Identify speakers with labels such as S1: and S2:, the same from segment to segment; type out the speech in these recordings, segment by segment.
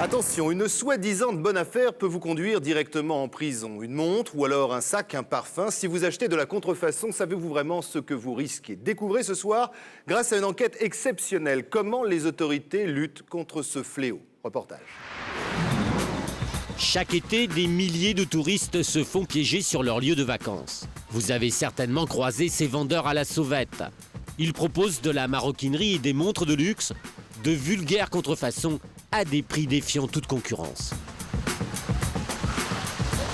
S1: Attention, une soi-disant bonne affaire peut vous conduire directement en prison. Une montre ou alors un sac, un parfum. Si vous achetez de la contrefaçon, savez-vous vraiment ce que vous risquez? Découvrez ce soir, grâce à une enquête exceptionnelle, comment les autorités luttent contre ce fléau. Reportage.
S2: Chaque été, des milliers de touristes se font piéger sur leur lieu de vacances. Vous avez certainement croisé ces vendeurs à la sauvette. Ils proposent de la maroquinerie et des montres de luxe, de vulgaires contrefaçons à des prix défiant toute concurrence.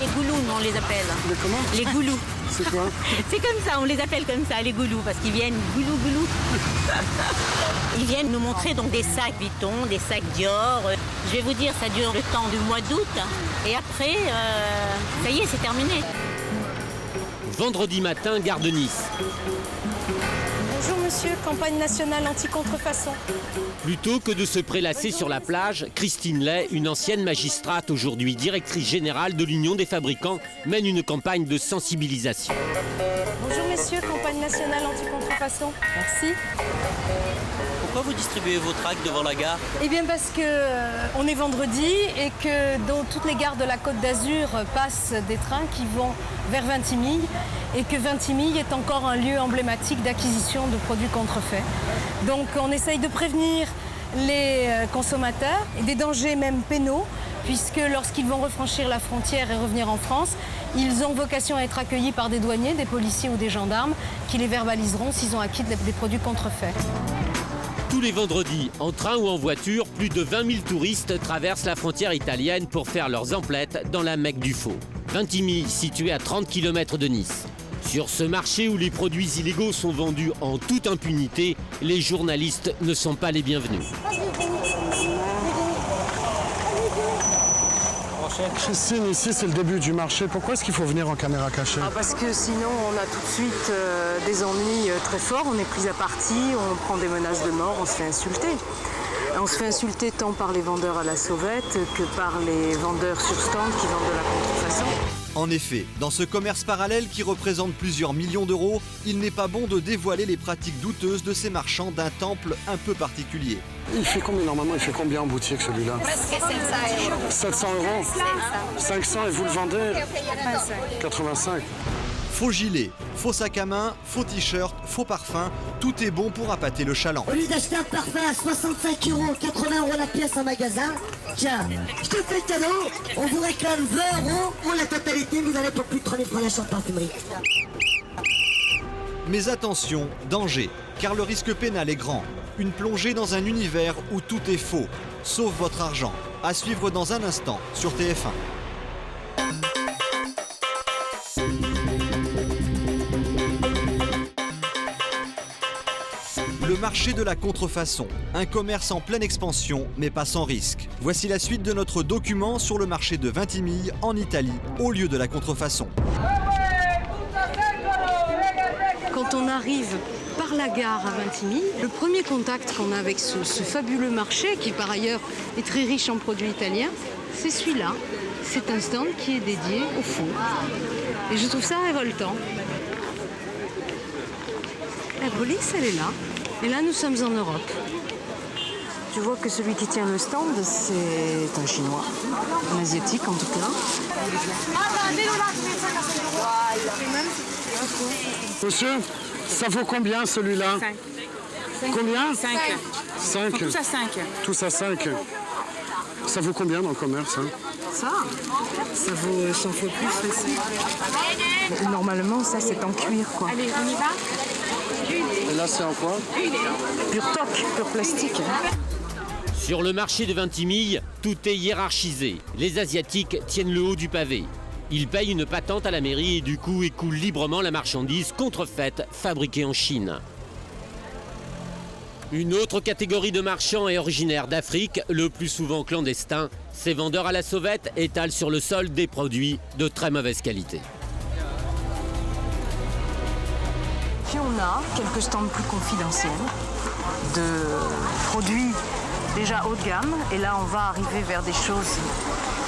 S3: Les goulous, on les appelle.
S4: Les comment?
S3: Les goulous.
S4: C'est quoi?
S3: C'est comme ça, on les appelle comme ça, les goulous, parce qu'ils viennent goulou. Ils viennent nous montrer donc des sacs Vuitton, des sacs Dior. Je vais vous dire, ça dure le temps du mois d'août. Et après, ça y est, c'est terminé.
S2: Vendredi matin, gare de Nice.
S5: Bonjour monsieur, campagne nationale anti-contrefaçon.
S2: Plutôt que de se prélasser sur la plage, Christine Lay, une ancienne magistrate, aujourd'hui directrice générale de l'Union des fabricants, mène une campagne de sensibilisation.
S5: Bonjour messieurs, campagne nationale anti-contrefaçon. Merci.
S6: Pourquoi vous distribuez vos tracts devant la gare?
S5: Eh bien parce que on est vendredi et que dans toutes les gares de la Côte d'Azur passent des trains qui vont vers Vintimille et que Vintimille est encore un lieu emblématique d'acquisition de produits contrefaits. Donc on essaye de prévenir les consommateurs et des dangers même pénaux, puisque lorsqu'ils vont refranchir la frontière et revenir en France, ils ont vocation à être accueillis par des douaniers, des policiers ou des gendarmes qui les verbaliseront s'ils ont acquis des produits contrefaits.
S2: Tous les vendredis, en train ou en voiture, plus de 20 000 touristes traversent la frontière italienne pour faire leurs emplettes dans la Mecque du faux. Vintimille, situé à 30 km de Nice. Sur ce marché où les produits illégaux sont vendus en toute impunité, les journalistes ne sont pas les bienvenus.
S4: Christine, ici c'est le début du marché. Pourquoi est-ce qu'il faut venir en caméra cachée?
S7: Parce que sinon on a tout de suite des ennuis très forts, on est pris à partie, on prend des menaces de mort, on se fait insulter. On se fait insulter tant par les vendeurs à la sauvette que par les vendeurs sur stand qui vendent de la contrefaçon.
S8: En effet, dans ce commerce parallèle qui représente plusieurs millions d'euros, il n'est pas bon de dévoiler les pratiques douteuses de ces marchands d'un temple un peu particulier.
S4: Il fait combien normalement? Il fait combien en boutique celui-là?
S5: Presque 700 euros.
S4: 700 euros? 500 et vous le vendez? 85.
S8: Faux gilet, faux sac à main, faux t-shirt, faux parfum, tout est bon pour appâter le chaland.
S9: Au lieu d'acheter un parfum à 65 €, 80 € la pièce en magasin, tiens, je te fais le cadeau, on vous réclame 20 € pour la totalité, vous allez pour plus de 3000 francs d'achat de parfumerie.
S8: Mais attention, danger, car le risque pénal est grand. Une plongée dans un univers où tout est faux, sauf votre argent. À suivre dans un instant sur TF1. Le marché de la contrefaçon, un commerce en pleine expansion, mais pas sans risque. Voici la suite de notre document sur le marché de Vintimille, en Italie, au lieu de la contrefaçon.
S5: Quand on arrive par la gare à Vintimille, le premier contact qu'on a avec ce fabuleux marché, qui par ailleurs est très riche en produits italiens, c'est celui-là. C'est un stand qui est dédié au faux. Et je trouve ça révoltant. La police, elle est là. Et là, nous sommes en Europe.
S7: Tu vois que celui qui tient le stand, c'est un Chinois, un Asiatique en tout cas.
S4: Monsieur, ça vaut combien celui-là?
S7: 5.
S4: Combien?
S7: 5.
S4: 5.
S7: Tous à 5.
S4: Tous à 5. Ça vaut combien dans le commerce hein?
S7: Ça vaut 100 fois plus facile. Normalement, ça c'est en cuir quoi.
S3: Allez, on y va?
S4: Et là c'est en quoi?
S7: Pur toc, pur plastique.
S2: Sur le marché de Vintimille, tout est hiérarchisé. Les Asiatiques tiennent le haut du pavé. Ils payent une patente à la mairie et du coup écoulent librement la marchandise contrefaite fabriquée en Chine. Une autre catégorie de marchands est originaire d'Afrique, le plus souvent clandestin. Ces vendeurs à la sauvette étalent sur le sol des produits de très mauvaise qualité.
S7: Puis on a quelques stands plus confidentiels de produits déjà haut de gamme. Et là, on va arriver vers des choses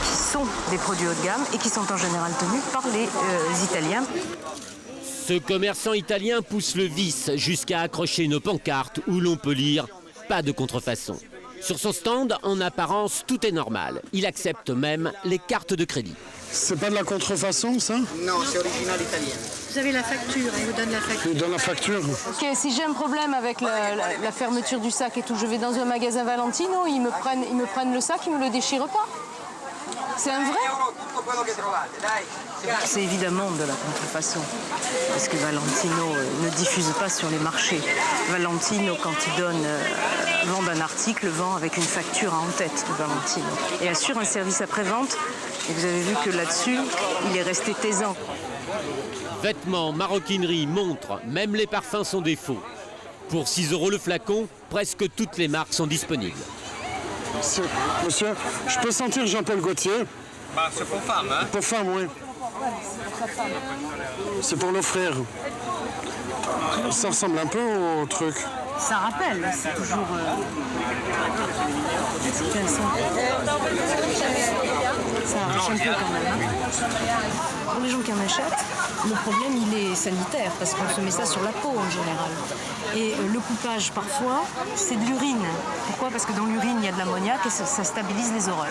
S7: qui sont des produits haut de gamme et qui sont en général tenus par les Italiens.
S2: Ce commerçant italien pousse le vice jusqu'à accrocher une pancarte où l'on peut lire « Pas de contrefaçon ». Sur son stand, en apparence, tout est normal. Il accepte même les cartes de crédit.
S4: C'est pas de la contrefaçon, ça?
S9: Non, c'est original italien.
S5: Vous avez la facture, il vous donne la facture.
S4: Il donne la facture.
S7: Ok, si j'ai un problème avec la fermeture du sac et tout, je vais dans un magasin Valentino, ils me prennent le sac, ils me le déchirent pas. C'est un vrai? C'est évidemment de la contrefaçon, parce que Valentino ne diffuse pas sur les marchés. Valentino, quand il vend un article, vend avec une facture en tête de Valentino. Et assure un service après-vente. Et vous avez vu que là-dessus, il est resté taisant.
S2: Vêtements, maroquinerie, montres, même les parfums sont des faux. Pour 6 € le flacon, presque toutes les marques sont disponibles.
S4: Monsieur, je peux sentir Jean-Paul Gaultier?
S6: C'est pour femmes, hein?
S4: Pour femme, oui. C'est pour l'offrir. Ça ressemble un peu au truc.
S7: Ça rappelle, c'est toujours... Ça arrache un peu quand même. Hein. Pour les gens qui en achètent, le problème il est sanitaire parce qu'on se met ça sur la peau en général. Et le coupage parfois, c'est de l'urine. Pourquoi? Parce que dans l'urine, il y a de l'ammoniac et ça stabilise les horreurs.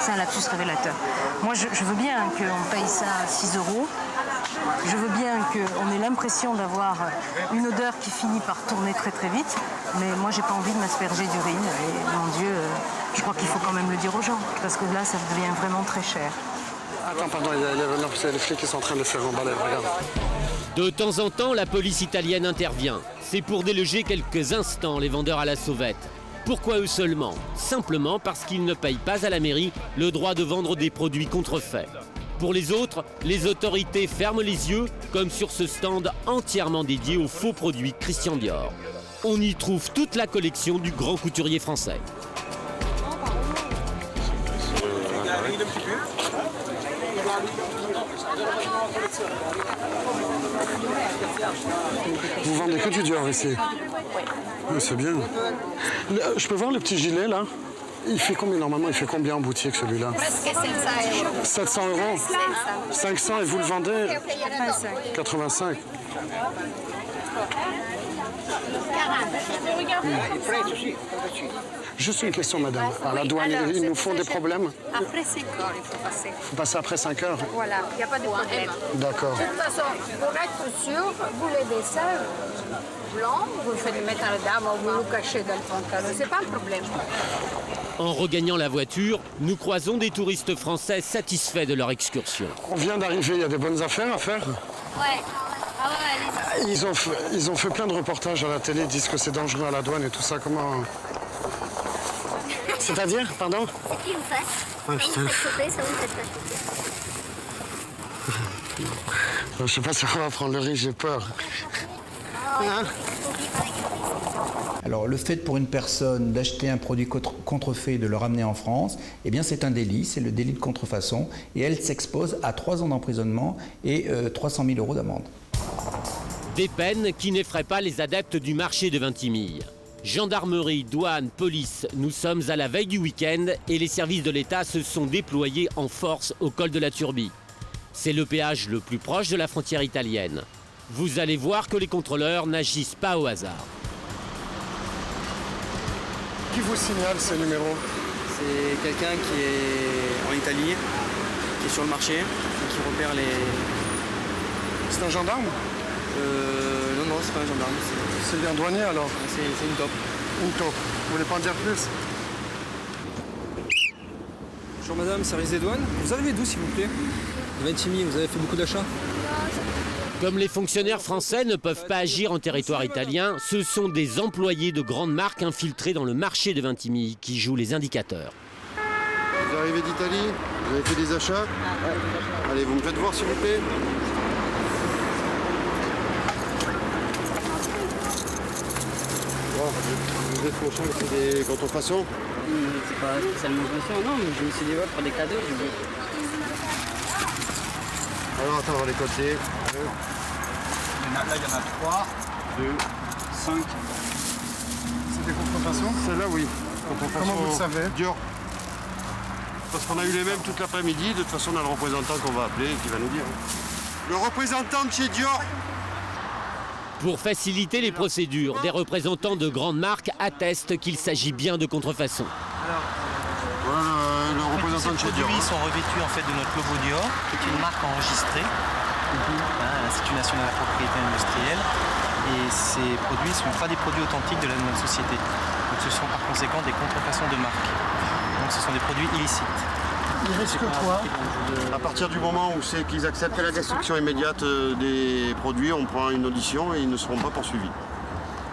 S7: C'est un lapsus révélateur. Moi, je veux bien qu'on paye ça 6 €. Je veux bien qu'on ait l'impression d'avoir une odeur qui finit par tourner très très vite, mais moi j'ai pas envie de m'asperger d'urine et mon Dieu, je crois qu'il faut quand même le dire aux gens, parce que là ça devient vraiment très cher.
S4: Attends, pardon, il y a les flics qui sont en train de le faire emballer, regarde.
S2: De temps en temps, la police italienne intervient. C'est pour déloger quelques instants les vendeurs à la sauvette. Pourquoi eux seulement? Simplement parce qu'ils ne payent pas à la mairie le droit de vendre des produits contrefaits. Pour les autres, les autorités ferment les yeux, comme sur ce stand entièrement dédié aux faux produits Christian Dior. On y trouve toute la collection du grand couturier français.
S4: Vous vendez que du Dior ici? Oui, c'est bien. Je peux voir le petit gilet là? Il fait combien normalement? Il fait combien en boutique celui-là?
S5: Presque 500 €.
S4: 700 €? 500 et vous le vendez? 85. Juste une question, madame. À la douane, ils nous font des problèmes?
S5: Après 5 heures, il faut passer.
S4: Il faut passer après 5 heures?
S5: Voilà, il n'y a pas de problème.
S4: D'accord.
S5: De toute façon, pour être sûr, vous les dessins blancs, vous le faites mettre à la dame ou vous le cachez dans le pantalon, c'est pas un problème.
S2: En regagnant la voiture, nous croisons des touristes français satisfaits de leur excursion.
S4: On vient d'arriver, il y a des bonnes affaires à faire?
S5: Ouais. Ah ouais,
S4: Ils ont fait plein de reportages à la télé, ils disent que c'est dangereux à la douane et tout ça. Comment... C'est-à-dire, pardon?
S5: C'est qui vous fait?
S4: Ah, putain.
S5: Vous faites choper, ça vous fait pas choper.
S4: Je sais pas si on va prendre le risque, j'ai peur. Hein?
S10: Alors le fait pour une personne d'acheter un produit contrefait et de le ramener en France, eh bien c'est un délit, c'est le délit de contrefaçon et elle s'expose à 3 ans d'emprisonnement et 300 000 € d'amende.
S2: Des peines qui n'effraient pas les adeptes du marché de Vintimille. Gendarmerie, douane, police, nous sommes à la veille du week-end et les services de l'État se sont déployés en force au col de la Turbie. C'est le péage le plus proche de la frontière italienne. Vous allez voir que les contrôleurs n'agissent pas au hasard.
S4: Qui vous signale ces numéros?
S6: C'est quelqu'un qui est en Italie, qui est sur le marché, et qui repère les...
S4: C'est un gendarme?
S6: Non, c'est pas un gendarme.
S4: C'est un douanier alors?
S6: C'est une taupe.
S4: Une taupe. Vous voulez pas en dire plus?
S11: Bonjour madame, service des douanes. Vous arrivez d'où s'il vous plaît? De Vintimille, vous avez fait beaucoup d'achats?
S2: Comme les fonctionnaires français ne peuvent pas agir en territoire italien, ce sont des employés de grandes marques infiltrés dans le marché de Vintimille qui jouent les indicateurs.
S1: Vous arrivez d'Italie? Vous avez fait des achats? Allez, vous me faites voir s'il vous plaît. Bon, vous êtes conscient que c'est des contrefaçons?
S6: C'est pas spécialement conscient, non, mais je me suis dit, ouais, pour des cadeaux, je dis...
S1: Alors attends, on va les coter.
S11: Là, il y en a 3, 2, 5.
S4: C'est des contrefaçons? Celle-là, oui. Comment vous le savez?
S1: Dior. Parce qu'on a eu les mêmes toute l'après-midi. De toute façon, on a le représentant qu'on va appeler et qui va nous dire. Le représentant de chez Dior.
S2: Pour faciliter les procédures, des représentants de grandes marques attestent qu'il s'agit bien de contrefaçon.
S12: Ces produits sont revêtus en fait de notre logo Dior, qui est une marque enregistrée à l'Institut national de la propriété industrielle. Et ces produits ne sont pas des produits authentiques de notre société. Donc ce sont par conséquent des contrefaçons de marque. Donc ce sont des produits illicites.
S4: Ils risquent quoi?
S13: À partir du moment où c'est qu'ils acceptent la destruction immédiate des produits, on prend une audition et ils ne seront pas poursuivis.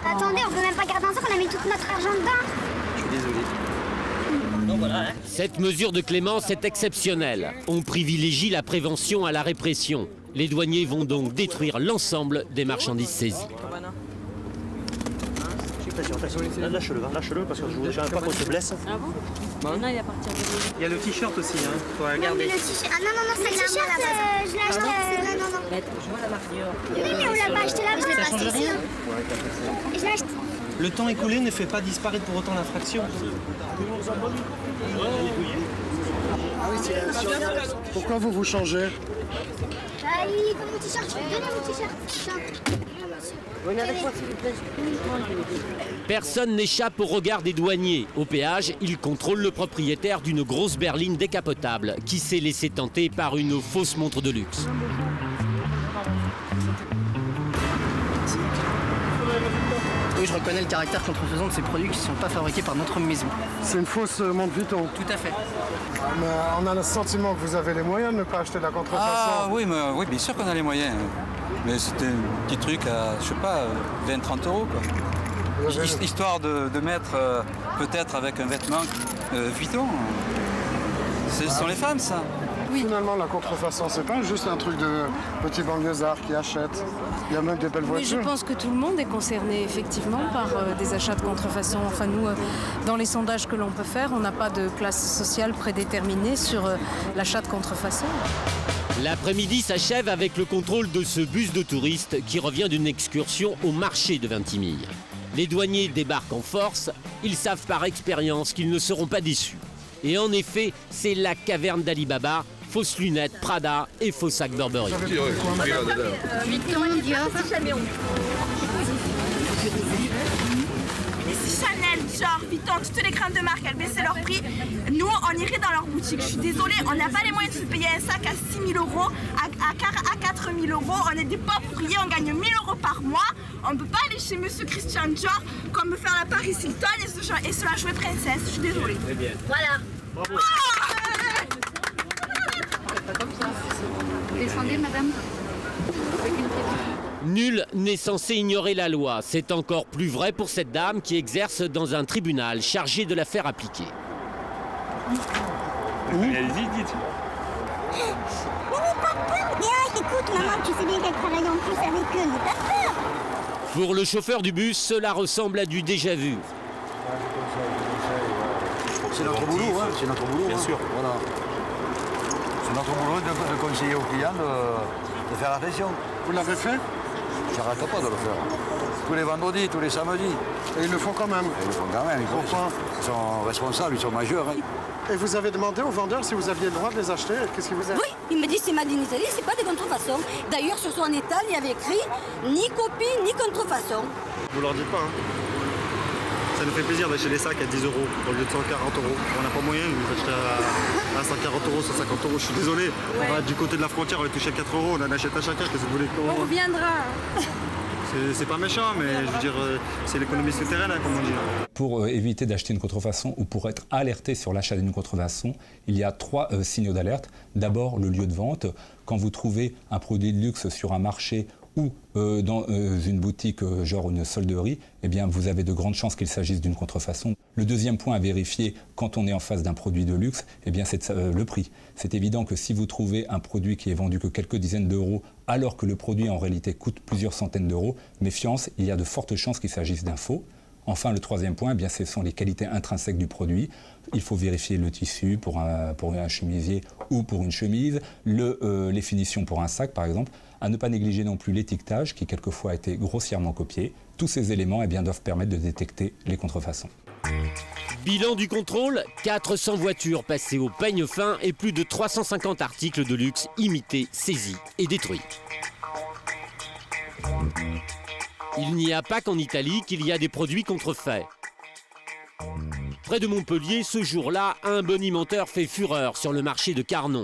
S14: Attendez, on peut même pas garder en ça, on a mis tout notre argent dedans.
S12: Je suis désolé.
S2: Cette mesure de clémence est exceptionnelle. On privilégie la prévention à la répression. Les douaniers vont donc détruire l'ensemble des marchandises saisies.
S12: Lâche-le parce que je voudrais pas qu'on se blesse.
S3: Ah bon? Non, il va partir de l'eau.
S12: Il y a le t-shirt aussi, hein. Faut regarder.
S14: Ah non, c'est le t-shirt, je l'ai acheté. Non.
S3: Je vois la marque Dior.
S14: Oui, mais on l'a pas acheté là-bas.
S12: Ça change rien.
S14: Je l'ai acheté.
S12: Le temps écoulé ne fait pas disparaître pour autant l'infraction.
S4: Pourquoi vous vous changez?
S14: Ah, il faut mon t-shirt, je vais te donner mon t-shirt.
S3: Venez avec moi, s'il vous plaît.
S2: Personne n'échappe au regard des douaniers. Au péage, ils contrôlent le propriétaire d'une grosse berline décapotable qui s'est laissé tenter par une fausse montre de luxe.
S6: Oui, je reconnais le caractère contrefaisant de ces produits qui ne sont pas fabriqués par notre maison.
S4: C'est une fausse montre Vuitton.
S6: Tout à fait.
S4: Mais on a le sentiment que vous avez les moyens de ne pas acheter de la contrefaçon.
S15: Ah oui, oui, bien sûr qu'on a les moyens. Mais c'était un petit truc à, je sais pas, 20-30 euros, quoi. Histoire de mettre peut-être avec un vêtement Vuitton. Ce sont les femmes, ça.
S4: Oui. Finalement, la contrefaçon, c'est pas juste un truc de petits banlieusards qui achètent. Il y a même des belles voitures.
S5: Mais je pense que tout le monde est concerné effectivement par des achats de contrefaçon. Enfin, nous, dans les sondages que l'on peut faire, on n'a pas de classe sociale prédéterminée sur l'achat de contrefaçon.
S2: L'après-midi s'achève avec le contrôle de ce bus de touristes qui revient d'une excursion au marché de Vintimille. Les douaniers débarquent en force, ils savent par expérience qu'ils ne seront pas déçus. Et en effet, c'est la caverne d'Ali Baba, fausses lunettes Prada et faux sacs Burberry.
S16: Chanel, Dior, Vuitton, toutes les grandes marques, elles baissaient leur prix. Nous, on irait dans leur boutique. Je suis désolée, on n'a pas les moyens de se payer un sac à 6 000 euros, à 4 000 euros. On est des pauvres ouvriers, on gagne 1 000 euros par mois. On ne peut pas aller chez Monsieur Christian Dior comme me faire la Paris Hilton et se la jouer princesse. Je suis désolée. Voilà.
S14: Bravo. Descendez, madame.
S2: Nul n'est censé ignorer la loi. C'est encore plus vrai pour cette dame qui exerce dans un tribunal chargé de la faire appliquer.
S14: Allez-y, dites. Mais n'aie pas peur. Mais écoute, maman, tu sais bien qu'elle travaille en plus avec eux. N'aie pas peur.
S2: Pour le chauffeur du bus, cela ressemble à du déjà-vu.
S13: C'est notre boulot, hein. C'est notre boulot, bien sûr. Voilà. C'est notre boulot de conseiller aux clients de faire attention.
S4: Vous l'avez fait?
S13: J'arrête pas de le faire. Tous les vendredis, tous les samedis.
S4: Et ils le font quand même?
S13: Ils le font quand même.
S4: Pourquoi?
S13: Ils sont responsables, ils sont majeurs. Hein.
S4: Et vous avez demandé aux vendeurs si vous aviez le droit de les acheter? Qu'est-ce qu'ils vous a dit?
S17: Oui, il me dit c'est made in Italy, c'est pas des contrefaçons. D'ailleurs, sur son étal, il y avait écrit ni copie ni contrefaçon.
S18: Vous leur dites pas, hein. Ça nous fait plaisir d'acheter des sacs à 10 euros au lieu de 140 euros. On n'a pas moyen de nous acheter à 140 euros, 150 euros. Je suis désolé. Ouais. On va du côté de la frontière, on va toucher à 4 euros. On en achète à chacun. Qu'est-ce que vous voulez?
S17: On reviendra.
S18: C'est pas méchant, mais je veux dire, c'est l'économie souterraine, hein, comme on dit.
S19: Pour éviter d'acheter une contrefaçon ou pour être alerté sur l'achat d'une contrefaçon, il y a 3 signaux d'alerte. D'abord, le lieu de vente. Quand vous trouvez un produit de luxe sur un marché ou dans une boutique genre une solderie, eh bien vous avez de grandes chances qu'il s'agisse d'une contrefaçon. Le deuxième point à vérifier quand on est en face d'un produit de luxe, eh bien c'est le prix. C'est évident que si vous trouvez un produit qui est vendu que quelques dizaines d'euros alors que le produit en réalité coûte plusieurs centaines d'euros, méfiance, il y a de fortes chances qu'il s'agisse d'un faux. Enfin, le troisième point, eh bien, ce sont les qualités intrinsèques du produit. Il faut vérifier le tissu pour un chemisier ou pour une chemise, les finitions pour un sac par exemple. À ne pas négliger non plus l'étiquetage qui quelquefois a été grossièrement copié. Tous ces éléments doivent permettre de détecter les contrefaçons.
S2: Bilan du contrôle, 400 voitures passées au peigne fin et plus de 350 articles de luxe imités, saisis et détruits. Il n'y a pas qu'en Italie qu'il y a des produits contrefaits. Près de Montpellier, ce jour-là, un bonimenteur fait fureur sur le marché de Carnon.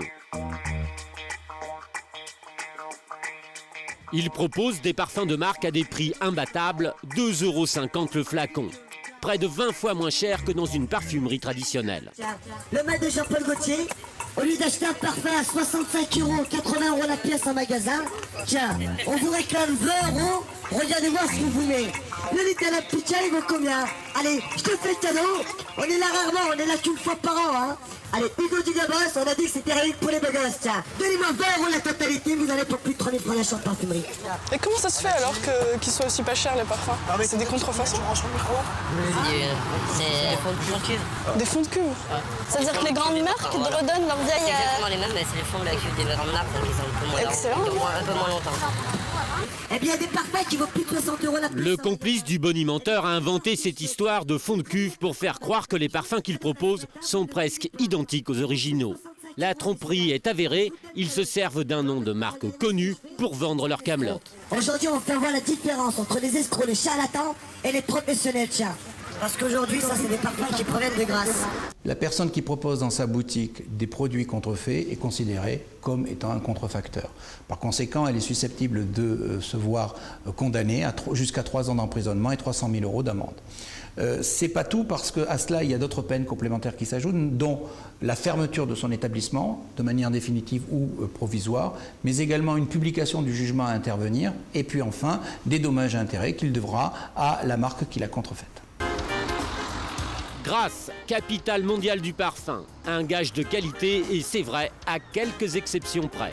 S2: Il propose des parfums de marque à des prix imbattables, 2,50 € le flacon. Près de 20 fois moins cher que dans une parfumerie traditionnelle.
S9: Le maître de Jean-Paul Gaultier, au lieu d'acheter un parfum à 65 €, 80 € la pièce en magasin, tiens, on vous réclame 20 €, regardez voir ce que vous voulez. Le litre de la pizza, il vaut combien? Allez, je te fais le cadeau, on est là rarement, on est là qu'une fois par an, hein. Allez, Hugo du Gabos, on a dit que c'était rien que pour les beaux gosses, tiens. Donnez-moi 20 € la totalité, vous allez pour plus de 30 000 francs d'achat de parfumerie.
S20: Et comment ça se fait alors qu'ils soient aussi pas chers les parfums? C'est des contrefaçons?
S21: C'est des fonds de cuve.
S20: Des fonds de cuve? Ça veut dire que les grandes marques redonnent leur vieille...
S21: C'est exactement les mêmes, mais c'est les fonds de la cuve des grandes marques, donc ils ont un peu moins, un peu moins longtemps.
S9: Eh bien, des parfums qui vaut plus de 60 € la pièce.
S2: Le complice du bonimenteur a inventé cette histoire de fond de cuve pour faire croire que les parfums qu'il propose sont presque identiques aux originaux. La tromperie est avérée, ils se servent d'un nom de marque connue pour vendre leur camelote.
S9: Aujourd'hui, on fait voir la différence entre les escrocs, les charlatans et les professionnels, tiens. Parce qu'aujourd'hui, ça, c'est des parfums qui proviennent de Grasse.
S10: La personne qui propose dans sa boutique des produits contrefaits est considérée comme étant un contrefacteur. Par conséquent, elle est susceptible de se voir condamnée jusqu'à 3 ans d'emprisonnement et 300 000 € d'amende. C'est pas tout, parce qu'à cela, il y a d'autres peines complémentaires qui s'ajoutent, dont la fermeture de son établissement, de manière définitive ou provisoire, mais également une publication du jugement à intervenir, et puis enfin, des dommages et intérêts qu'il devra à la marque qui l'a contrefaite.
S2: Grasse, capitale mondiale du parfum, un gage de qualité et c'est vrai, à quelques exceptions près.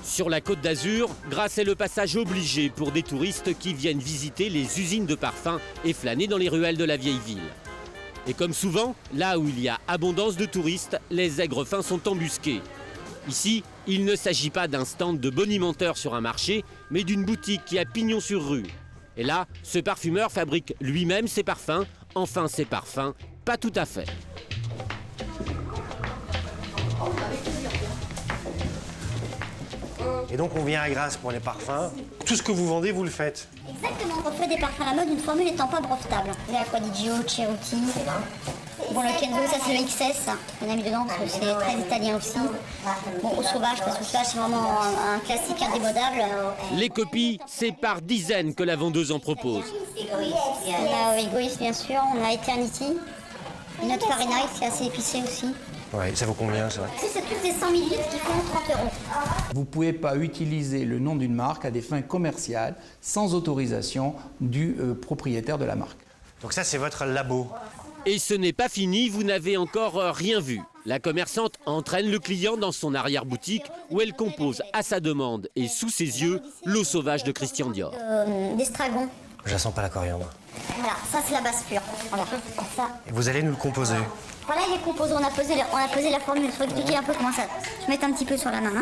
S2: Sur la Côte d'Azur, Grasse est le passage obligé pour des touristes qui viennent visiter les usines de parfums et flâner dans les ruelles de la vieille ville. Et comme souvent, là où il y a abondance de touristes, les aigres fins sont embusqués. Ici, il ne s'agit pas d'un stand de bonimenteur sur un marché, mais d'une boutique qui a pignon sur rue. Et là, ce parfumeur fabrique lui-même ses parfums. Enfin, ses parfums, pas tout à fait.
S22: Et donc on vient à Grasse pour les parfums. Tout ce que vous vendez, vous le faites?
S14: Exactement, on fait des parfums à la mode, une formule n'étant pas brevetable. Vous avez Aquadigio, Cherokee. Bon, le Kenzo, ça c'est le XS. On a mis dedans parce que c'est très italien aussi. Bon, au sauvage, parce que sauvage c'est vraiment un classique indémodable.
S2: Les copies, c'est par dizaines que la vendeuse en propose.
S14: On a Egoïste, bien sûr. On a Eternity. Une autre Fahrenheit qui est assez épicée aussi.
S22: Ouais, ça vaut combien ça?
S14: C'est toutes des 100 ml qui font 30 €.
S10: Vous ne pouvez pas utiliser le nom d'une marque à des fins commerciales sans autorisation du propriétaire de la marque.
S22: Donc ça, c'est votre labo.
S2: Et ce n'est pas fini, vous n'avez encore rien vu. La commerçante entraîne le client dans son arrière-boutique où elle compose à sa demande et sous ses yeux l'eau sauvage de Christian Dior.
S14: D'estragon.
S22: Je la sens pas la coriandre.
S14: Voilà, ça c'est la base pure. Voilà, ça.
S22: Et vous allez nous le composer?
S14: Voilà, il est composé, on a posé la formule. Il faut expliquer un peu comment ça. Je vais mettre un petit peu sur la main.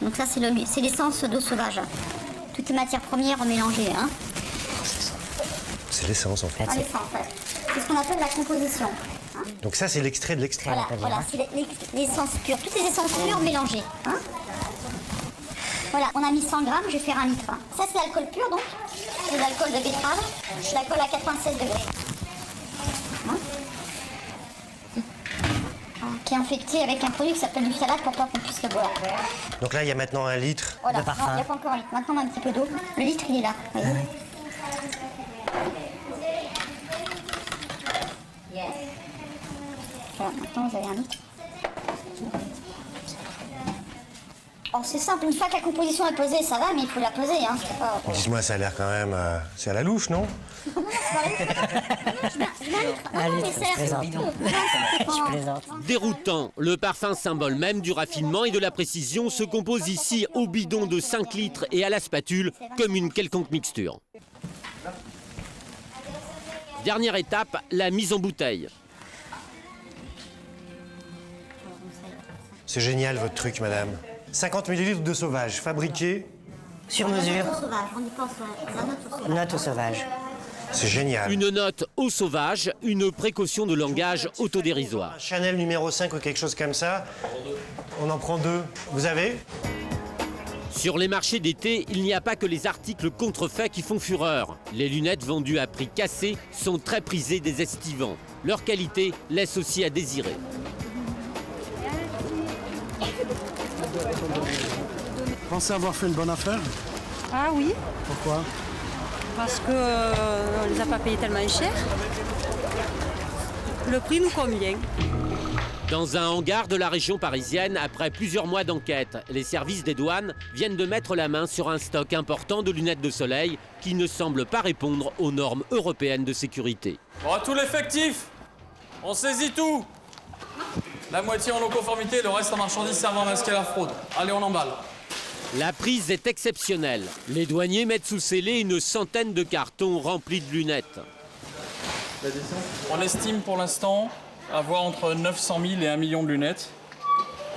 S14: Donc ça c'est l'essence d'eau sauvage. Toutes les matières premières mélangées. Hein.
S22: C'est l'essence en fait.
S14: Ah, l'essence, ouais. C'est ce qu'on appelle la composition. Hein.
S22: Donc ça c'est l'extrait de l'extrait.
S14: Voilà, c'est l'essence pure. Toutes les essences pures mélangées. Hein. Voilà, on a mis 100 grammes, je vais faire 1 litre. Ça c'est l'alcool pur donc. C'est l'alcool de betterave. L'alcool à 96 degrés. Hein, qui est infecté avec un produit qui s'appelle du phthalate pour pas qu'on puisse le boire.
S22: Donc là il y a maintenant 1 litre
S14: voilà,
S22: de parfum.
S14: Non, il n'y a pas encore 1 litre. Maintenant on a un petit peu d'eau. Le litre il est là. Voyez. Voilà, maintenant vous avez 1 litre. Alors c'est simple, une fois que la composition est posée, ça va, mais il faut la poser. Hein.
S22: Dites-moi, ça a l'air quand même... c'est à la louche, non?
S2: Déroutant, le parfum symbole même du raffinement et de la précision se compose ici au bidon de 5 litres et à la spatule comme une quelconque mixture. Dernière étape, la mise en bouteille.
S22: C'est génial votre truc, madame. 50 ml de sauvage, fabriqué...
S21: Sur mesure.
S14: On y pense, ouais.
S21: Note au sauvage.
S22: C'est génial.
S2: Une note au sauvage, une précaution de langage autodérisoire.
S22: Chanel numéro 5 ou quelque chose comme ça, on en prend 2. Vous avez?
S2: Sur les marchés d'été, il n'y a pas que les articles contrefaits qui font fureur. Les lunettes vendues à prix cassé sont très prisées des estivants. Leur qualité laisse aussi à désirer.
S4: Pensez avoir fait une bonne affaire?
S17: Ah oui,
S4: Pourquoi?
S17: parce qu'on ne les a pas payés tellement cher. Le prix nous convient.
S2: Dans un hangar de la région parisienne, après plusieurs mois d'enquête, les services des douanes viennent de mettre la main sur un stock important de lunettes de soleil qui ne semble pas répondre aux normes européennes de sécurité.
S7: Bon, à tout l'effectif, on saisit tout. La moitié en non-conformité, le reste en marchandises servant à masquer la fraude. Allez, on emballe.
S2: La prise est exceptionnelle. Les douaniers mettent sous scellé une centaine de cartons remplis de lunettes.
S7: On estime pour l'instant avoir entre 900 000 et 1 million de lunettes,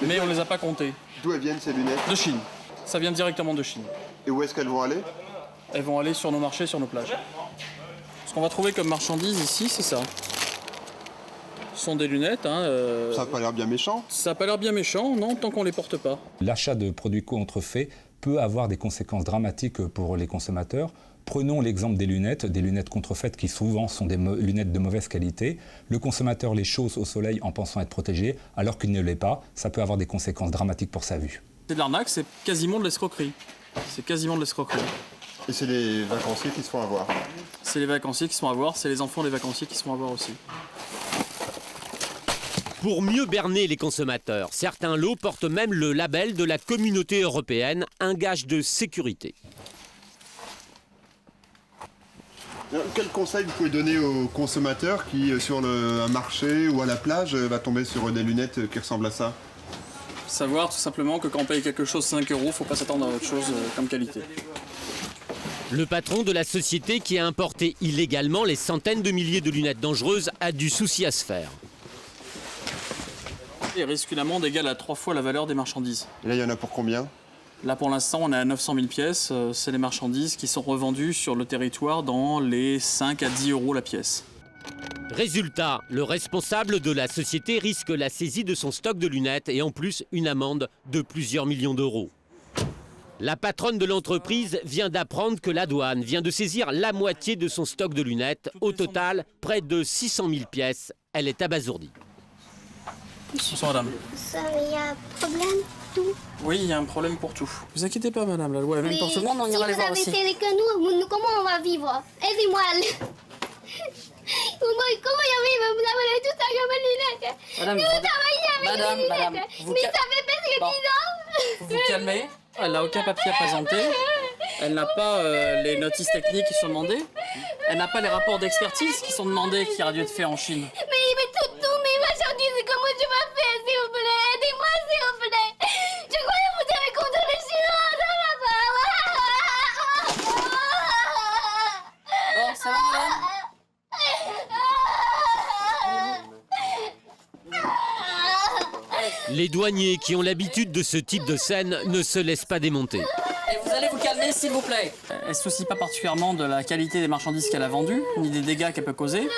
S7: mais on ne les a pas comptées.
S8: D'où elles viennent ces lunettes?
S7: De Chine. Ça vient directement de Chine.
S8: Et où est-ce qu'elles vont aller?
S7: Elles vont aller sur nos marchés, sur nos plages. Ce qu'on va trouver comme marchandises ici, c'est ça. Ce sont des lunettes. Ça
S8: n'a pas l'air bien méchant.
S7: Ça n'a pas l'air bien méchant, non, tant qu'on ne les porte pas.
S19: L'achat de produits contrefaits peut avoir des conséquences dramatiques pour les consommateurs. Prenons l'exemple des lunettes contrefaites qui souvent sont des lunettes de mauvaise qualité. Le consommateur les chausse au soleil en pensant être protégé, alors qu'il ne l'est pas. Ça peut avoir des conséquences dramatiques pour sa vue.
S7: C'est de l'arnaque, c'est quasiment de l'escroquerie. C'est quasiment de l'escroquerie.
S8: Et c'est les vacanciers qui se font avoir.
S7: C'est les vacanciers qui se font avoir, c'est les enfants des vacanciers qui se font avoir aussi.
S2: Pour mieux berner les consommateurs, certains lots portent même le label de la Communauté européenne, un gage de sécurité.
S8: Quel conseil vous pouvez donner aux consommateurs qui, sur un marché ou à la plage, va tomber sur des lunettes qui ressemblent à ça?
S7: Savoir tout simplement que quand on paye quelque chose 5 €, il ne faut pas s'attendre à autre chose comme qualité.
S2: Le patron de la société qui a importé illégalement les centaines de milliers de lunettes dangereuses a du souci à se faire.
S7: Il risque une amende égale à 3 fois la valeur des marchandises.
S8: Et là, il y en a pour combien?
S7: Là, pour l'instant, on est à 900 000 pièces. C'est les marchandises qui sont revendues sur le territoire dans les 5 à 10 € la pièce.
S2: Résultat, le responsable de la société risque la saisie de son stock de lunettes et en plus une amende de plusieurs millions d'euros. La patronne de l'entreprise vient d'apprendre que la douane vient de saisir la moitié de son stock de lunettes. Au total, près de 600 000 pièces. Elle est abasourdie.
S7: Bonsoir madame.
S14: Ça, il y a un problème, tout.
S7: Oui, il y a un problème pour tout. Vous inquiétez pas madame, la loi est même pour tout le monde, on ira les voir aussi.
S14: Si vous avez fait que nous, comment on va vivre? Aidez-moi. Comment y vivre? Vous avez tout ça comme lunettes.
S7: Madame,
S14: nous travaillons avec les lunettes.
S7: Vous
S14: Mais ça fait presque 10 ans.
S7: Vous vous calmez. Elle n'a aucun papier à présenter. Elle n'a pas les notices techniques qui sont demandées. Elle n'a pas les rapports d'expertise qui sont demandés, qui a dû être fait en Chine.
S14: Mais tout mes marchandises, comment je vais faire, s'il vous plaît? Aidez-moi, s'il vous plaît. Je crois que vous avez contre les Chinois, ça va pas.
S7: Bon, ça va madame?
S2: Les douaniers qui ont l'habitude de ce type de scène ne se laissent pas démonter.
S7: Et vous allez vous calmer, s'il vous plaît. Elle ne se soucie pas particulièrement de la qualité des marchandises qu'elle a vendues, ni des dégâts qu'elle peut causer.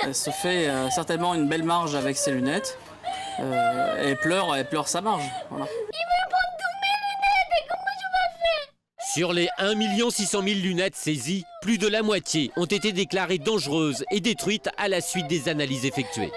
S7: Elle se fait certainement une belle marge avec ses lunettes. Elle pleure sa marge. Voilà.
S14: Il veut prendre toutes mes lunettes, et comment je vais faire?
S2: Sur les 1 600 000 lunettes saisies, plus de la moitié ont été déclarées dangereuses et détruites à la suite des analyses effectuées.